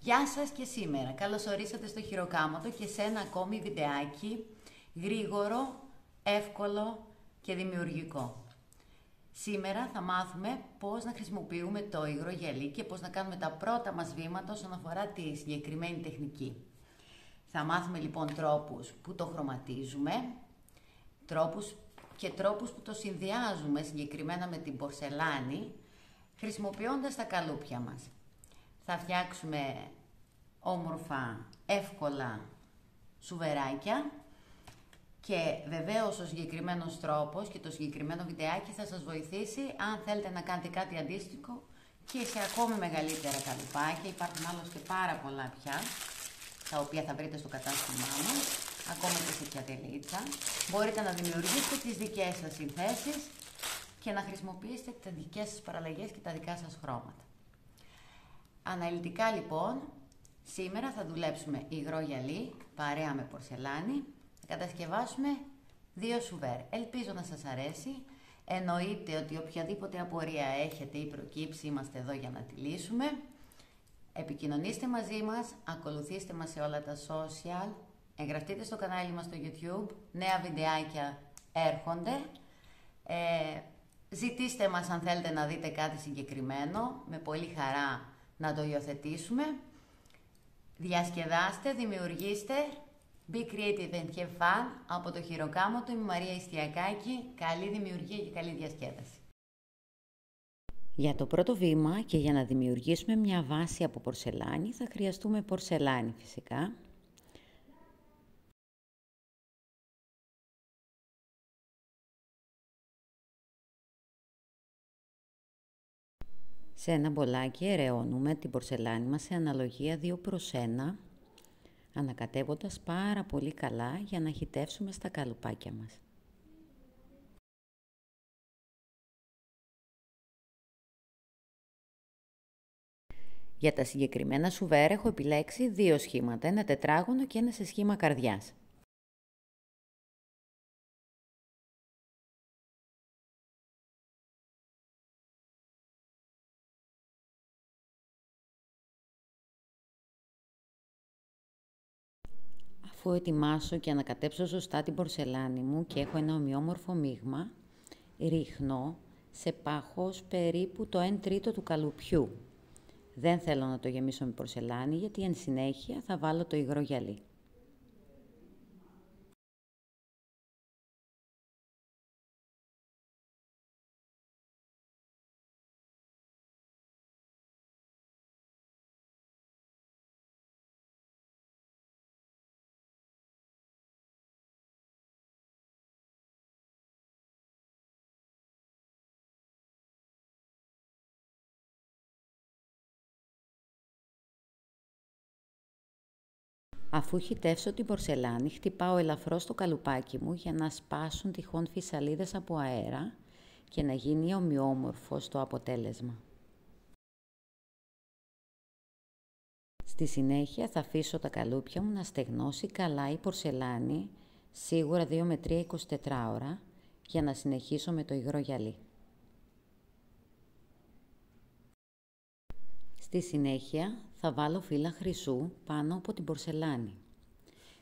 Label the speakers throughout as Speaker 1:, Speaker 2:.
Speaker 1: Γεια σας και σήμερα. Καλώς ορίσατε στο Χειροκάμωτο και σε ένα ακόμη βιντεάκι γρήγορο, εύκολο και δημιουργικό. Σήμερα θα μάθουμε πώς να χρησιμοποιούμε το υγρό γυαλί και πώς να κάνουμε τα πρώτα μας βήματα όσον αφορά τη συγκεκριμένη τεχνική. Θα μάθουμε λοιπόν τρόπους που το χρωματίζουμε, τρόπους που το συνδυάζουμε συγκεκριμένα με την πορσελάνη, χρησιμοποιώντας τα καλούπια μας. Θα φτιάξουμε όμορφα, εύκολα σουβεράκια και βεβαίως ο συγκεκριμένος τρόπος και το συγκεκριμένο βιντεάκι θα σας βοηθήσει αν θέλετε να κάνετε κάτι αντίστοιχο και σε ακόμη μεγαλύτερα καλουπάκια. Υπάρχουν άλλωστε πάρα πολλά πια, τα οποία θα βρείτε στο κατάστημά μας, ακόμα και σε πιατελίτσα. Μπορείτε να δημιουργήσετε τις δικές σας συνθέσεις και να χρησιμοποιήσετε τις δικές σας παραλλαγές και τα δικά σας χρώματα. Αναλυτικά λοιπόν, σήμερα θα δουλέψουμε υγρό γυαλί παρέα με πορσελάνη. Θα κατασκευάσουμε 2 σουβέρ. Ελπίζω να σας αρέσει. Εννοείται ότι οποιαδήποτε απορία έχετε ή προκύψει, είμαστε εδώ για να τη λύσουμε. Επικοινωνήστε μαζί μας, ακολουθήστε μας σε όλα τα social, εγγραφτείτε στο κανάλι μας στο YouTube, νέα βιντεάκια έρχονται. Ζητήστε μας αν θέλετε να δείτε κάτι συγκεκριμένο, με πολύ χαρά να το υιοθετήσουμε. Διασκεδάστε, δημιουργήστε, be creative and have fun. Από το Χειροκάμωτο, είμαι η Μαρία Ιστιακάκη. Καλή δημιουργία και καλή διασκέδαση. Για το πρώτο βήμα και για να δημιουργήσουμε μια βάση από πορσελάνη θα χρειαστούμε πορσελάνη φυσικά. Σε ένα μπολάκι αιρεώνουμε την πορσελάνη μας σε αναλογία 2:1, ανακατεύοντας πάρα πολύ καλά για να χυτεύσουμε στα καλουπάκια μας. Για τα συγκεκριμένα σουβέρ έχω επιλέξει 2 σχήματα, ένα τετράγωνο και ένα σε σχήμα καρδιάς. Αφού ετοιμάσω και ανακατέψω σωστά την πορσελάνη μου και έχω ένα ομοιόμορφο μείγμα, ρίχνω σε πάχος περίπου το 1/3 του καλουπιού. Δεν θέλω να το γεμίσω με πορσελάνη γιατί εν συνέχεια θα βάλω το υγρό γυαλί. Αφού χυτεύσω την πορσελάνη, χτυπάω ελαφρώς το καλουπάκι μου για να σπάσουν τυχόν φυσαλίδες από αέρα και να γίνει ομοιόμορφο το αποτέλεσμα. Στη συνέχεια θα αφήσω τα καλούπια μου να στεγνώσει καλά η πορσελάνη, σίγουρα 2 με 3 24 ώρα, για να συνεχίσω με το υγρό γυαλί. Στη συνέχεια θα βάλω φύλλα χρυσού πάνω από την πορσελάνη,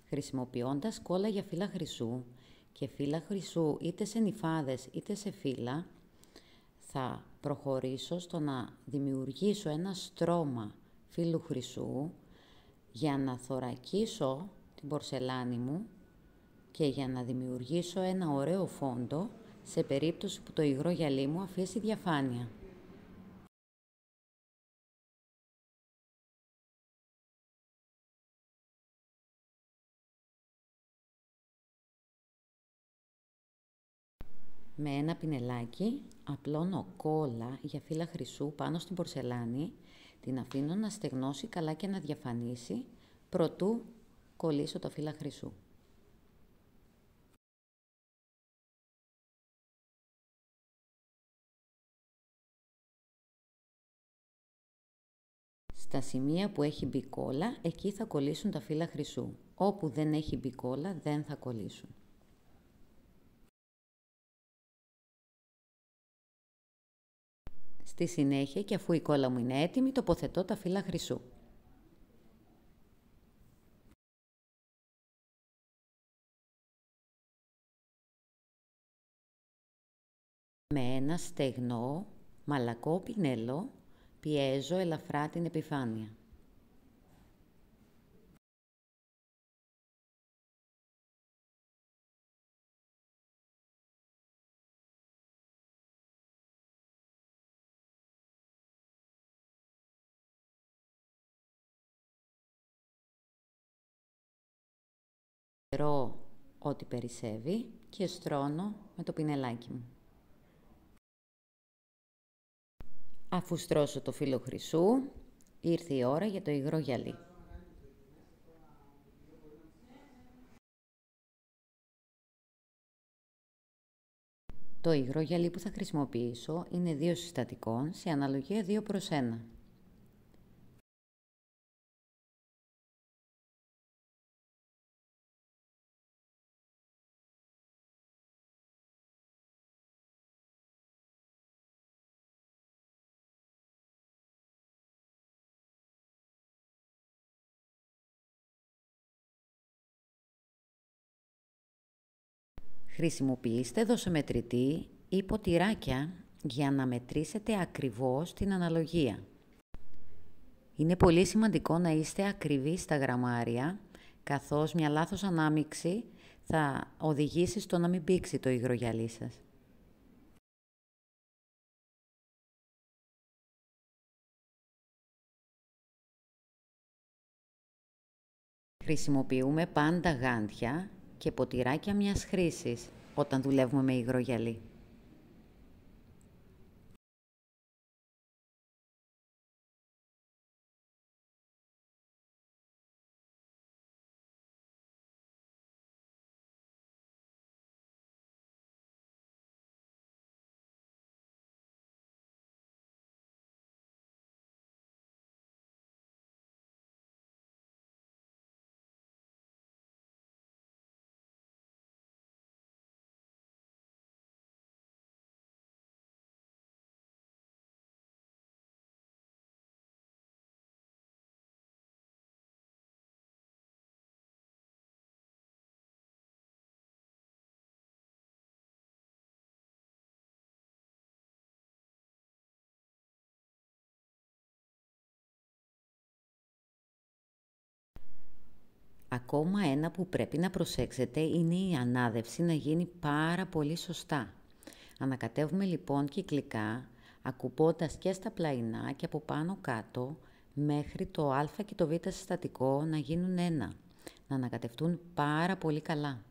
Speaker 1: χρησιμοποιώντας κόλλα για φύλλα χρυσού και φύλλα χρυσού είτε σε νυφάδες είτε σε φύλλα. Θα προχωρήσω στο να δημιουργήσω ένα στρώμα φύλλου χρυσού για να θωρακίσω την πορσελάνη μου και για να δημιουργήσω ένα ωραίο φόντο σε περίπτωση που το υγρό γυαλί μου αφήσει διαφάνεια. Με ένα πινελάκι απλώνω κόλλα για φύλλα χρυσού πάνω στην πορσελάνη, την αφήνω να στεγνώσει καλά και να διαφανίσει προτού κολλήσω τα φύλλα χρυσού. Στα σημεία που έχει μπει κόλλα, εκεί θα κολλήσουν τα φύλλα χρυσού. Όπου δεν έχει μπει κόλλα, δεν θα κολλήσουν. Στη συνέχεια και αφού η κόλλα μου είναι έτοιμη, τοποθετώ τα φύλλα χρυσού. ένα στεγνό, μαλακό πινέλο, πιέζω ελαφρά την επιφάνεια. Περώ ό,τι περισσεύει και στρώνω με το πινελάκι μου. Αφού στρώσω το φύλλο χρυσού, ήρθε η ώρα για το υγρό γυαλί. Το υγρό γυαλί που θα χρησιμοποιήσω είναι 2 συστατικών σε αναλογία 2:1. Χρησιμοποιήστε δοσομετρητή ή ποτηράκια για να μετρήσετε ακριβώς την αναλογία. Είναι πολύ σημαντικό να είστε ακριβείς στα γραμμάρια, καθώς μια λάθος ανάμειξη θα οδηγήσει στο να μην πήξει το υγρό γυαλί σας. Χρησιμοποιούμε πάντα γάντια και ποτηράκια μιας χρήσης όταν δουλεύουμε με υγρό γυαλί. Ακόμα ένα που πρέπει να προσέξετε είναι η ανάδευση να γίνει πάρα πολύ σωστά. Ανακατεύουμε λοιπόν κυκλικά, ακουμπώντας και στα πλαϊνά και από πάνω κάτω, μέχρι το α και το β συστατικό να γίνουν ένα, να ανακατευτούν πάρα πολύ καλά.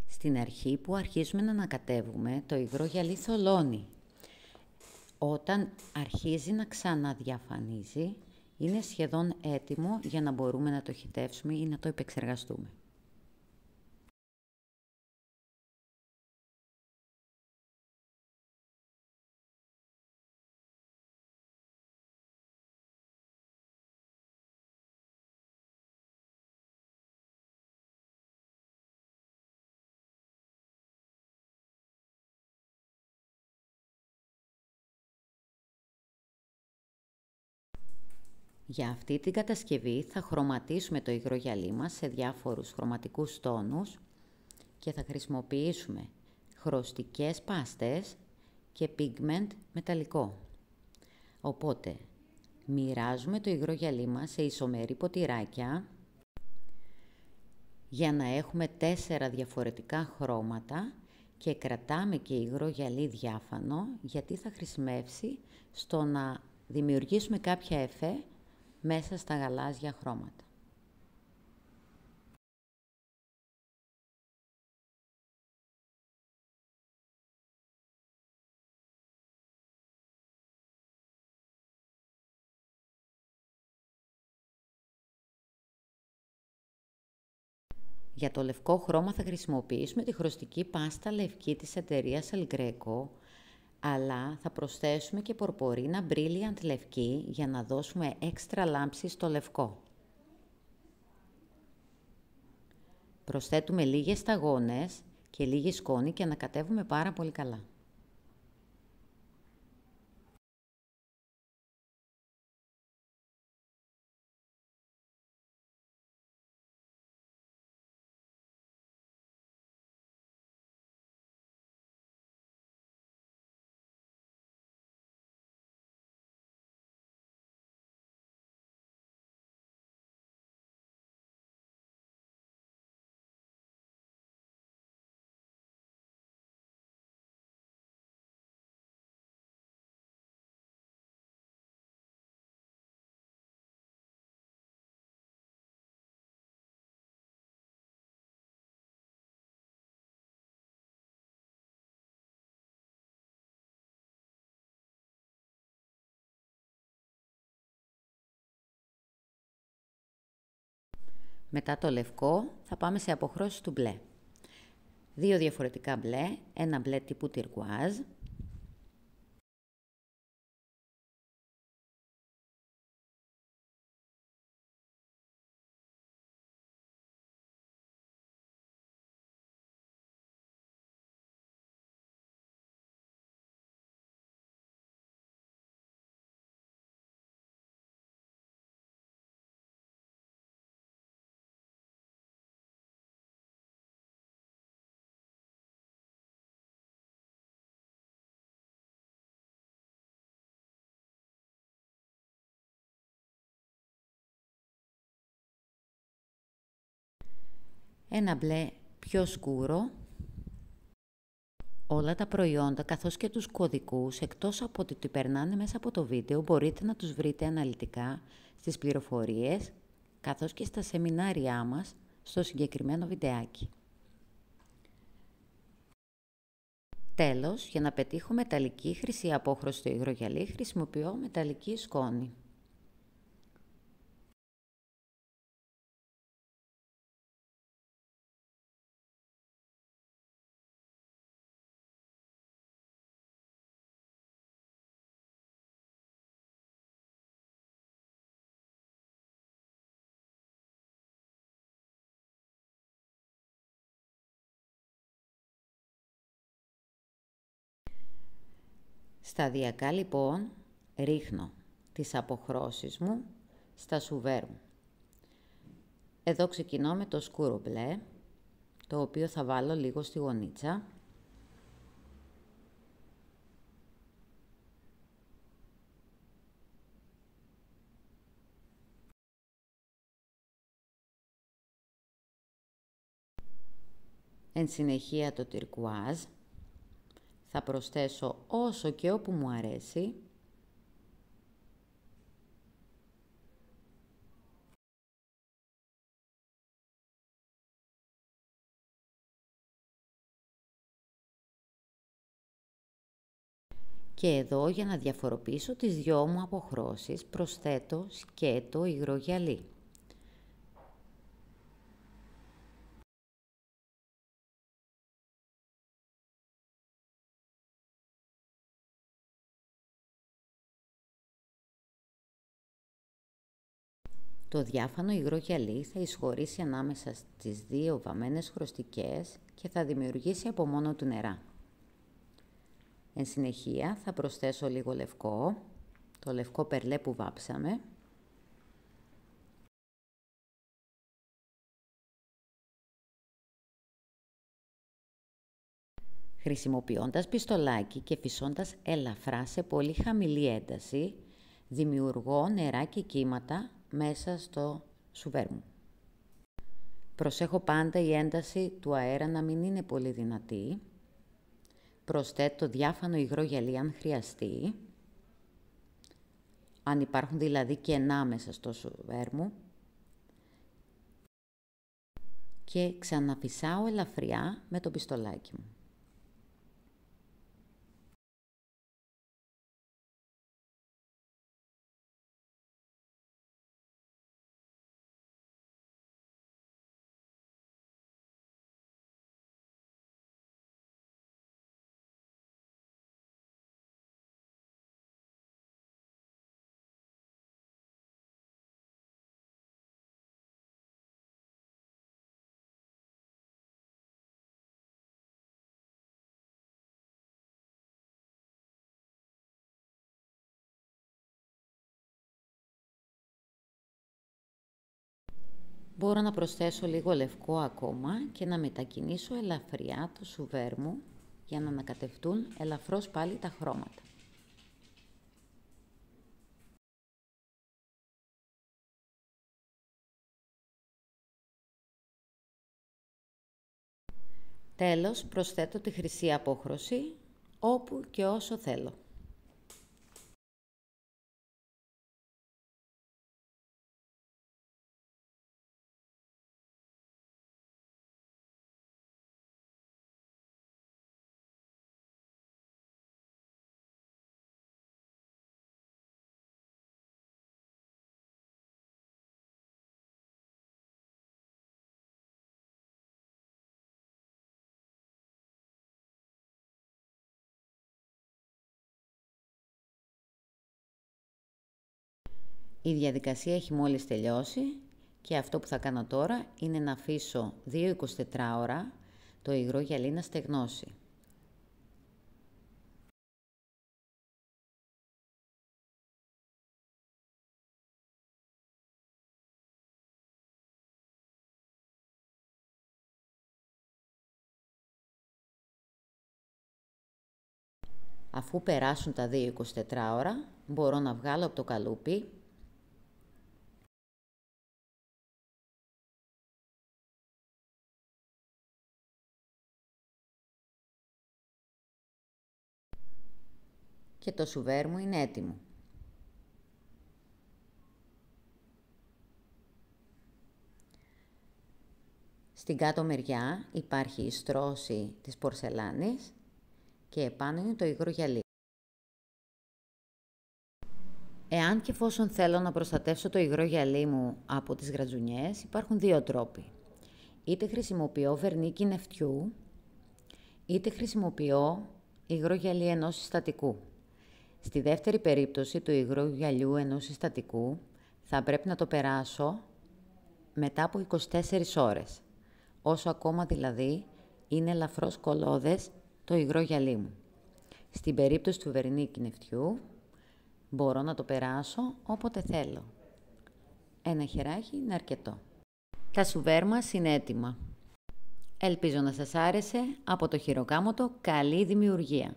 Speaker 1: Στην αρχή που αρχίζουμε να ανακατεύουμε, το υγρό γυαλί θολώνει. Όταν αρχίζει να ξαναδιαφανίζει, είναι σχεδόν έτοιμο για να μπορούμε να το χυτεύσουμε ή να το επεξεργαστούμε. Για αυτή την κατασκευή θα χρωματίσουμε το υγρό γυαλί μας σε διάφορους χρωματικούς τόνους και θα χρησιμοποιήσουμε χρωστικές πάστες και pigment μεταλλικό. Οπότε, μοιράζουμε το υγρό γυαλί μας σε ισομερή ποτηράκια για να έχουμε 4 διαφορετικά χρώματα και κρατάμε και υγρό γυαλί διάφανο γιατί θα χρησιμεύσει στο να δημιουργήσουμε κάποια εφέ μέσα στα γαλάζια χρώματα. Για το λευκό χρώμα θα χρησιμοποιήσουμε τη χρωστική πάστα λευκή της εταιρείας El Greco, αλλά θα προσθέσουμε και πορπορίνα Brilliant λευκή για να δώσουμε έξτρα λάμψη στο λευκό. Προσθέτουμε λίγες σταγόνες και λίγη σκόνη και ανακατεύουμε πάρα πολύ καλά. Μετά το λευκό θα πάμε σε αποχρώσεις του μπλε. 2 διαφορετικά μπλε, ένα μπλε τύπου τυρκουάζ, ένα μπλε πιο σκούρο. Όλα τα προϊόντα καθώς και τους κωδικούς, εκτός από ότι περνάνε μέσα από το βίντεο, μπορείτε να τους βρείτε αναλυτικά στις πληροφορίες καθώς και στα σεμινάρια μας στο συγκεκριμένο βιντεάκι. Τέλος, για να πετύχω μεταλλική χρυσή απόχρωση στο υγρογυαλί, χρησιμοποιώ μεταλλική σκόνη. Σταδιακά λοιπόν ρίχνω τις αποχρώσεις μου στα σουβέρ μου. Εδώ ξεκινώ με το σκούρο μπλε, το οποίο θα βάλω λίγο στη γωνίτσα. Εν συνεχεία το τυρκουάζ. Θα προσθέσω όσο και όπου μου αρέσει. Και εδώ, για να διαφοροποιήσω τις δυο μου αποχρώσεις, προσθέτω σκέτο υγρό γυαλί. Το διάφανο υγρό γυαλί θα εισχωρήσει ανάμεσα στις δύο βαμμένες χρωστικές και θα δημιουργήσει από μόνο του νερά. Εν συνεχεία θα προσθέσω λίγο λευκό, το λευκό περλέ που βάψαμε. Χρησιμοποιώντας πιστολάκι και φυσώντας ελαφρά σε πολύ χαμηλή ένταση, δημιουργώ νερά και κύματα μέσα στο σουβέρ μου. Προσέχω πάντα η ένταση του αέρα να μην είναι πολύ δυνατή. Προσθέτω διάφανο υγρό γυαλί αν χρειαστεί, αν υπάρχουν δηλαδή κενά μέσα στο σουβέρ μου, και ξαναφυσάω ελαφριά με το πιστολάκι μου. Μπορώ να προσθέσω λίγο λευκό ακόμα και να μετακινήσω ελαφριά το σουβέρ μου για να ανακατευτούν ελαφρώς πάλι τα χρώματα. Τέλος, προσθέτω τη χρυσή απόχρωση όπου και όσο θέλω. Η διαδικασία έχει μόλις τελειώσει και αυτό που θα κάνω τώρα είναι να αφήσω 2-24 ώρα το υγρό γυαλί να στεγνώσει. Αφού περάσουν τα 2-24 ώρα, μπορώ να βγάλω από το καλούπι και το σουβέρ μου είναι έτοιμο. Στην κάτω μεριά υπάρχει η στρώση της πορσελάνης και επάνω είναι το υγρό γυαλί. Εάν και εφόσον θέλω να προστατεύσω το υγρό γυαλί μου από τις γρατζουνιές, υπάρχουν δύο τρόποι. Είτε χρησιμοποιώ βερνίκι νεφτιού, είτε χρησιμοποιώ υγρό γυαλί ενός συστατικού. Στη δεύτερη περίπτωση του υγρού γυαλιού ενός συστατικού θα πρέπει να το περάσω μετά από 24 ώρες, όσο ακόμα δηλαδή είναι ελαφρώς κολλώδες το υγρό γυαλί μου. Στην περίπτωση του βερνίκι νεφτιού μπορώ να το περάσω όποτε θέλω. Ένα χεράκι είναι αρκετό. Τα σουβέρ μας είναι έτοιμα. Ελπίζω να σας άρεσε. Από το Χειροκάμωτο, καλή δημιουργία!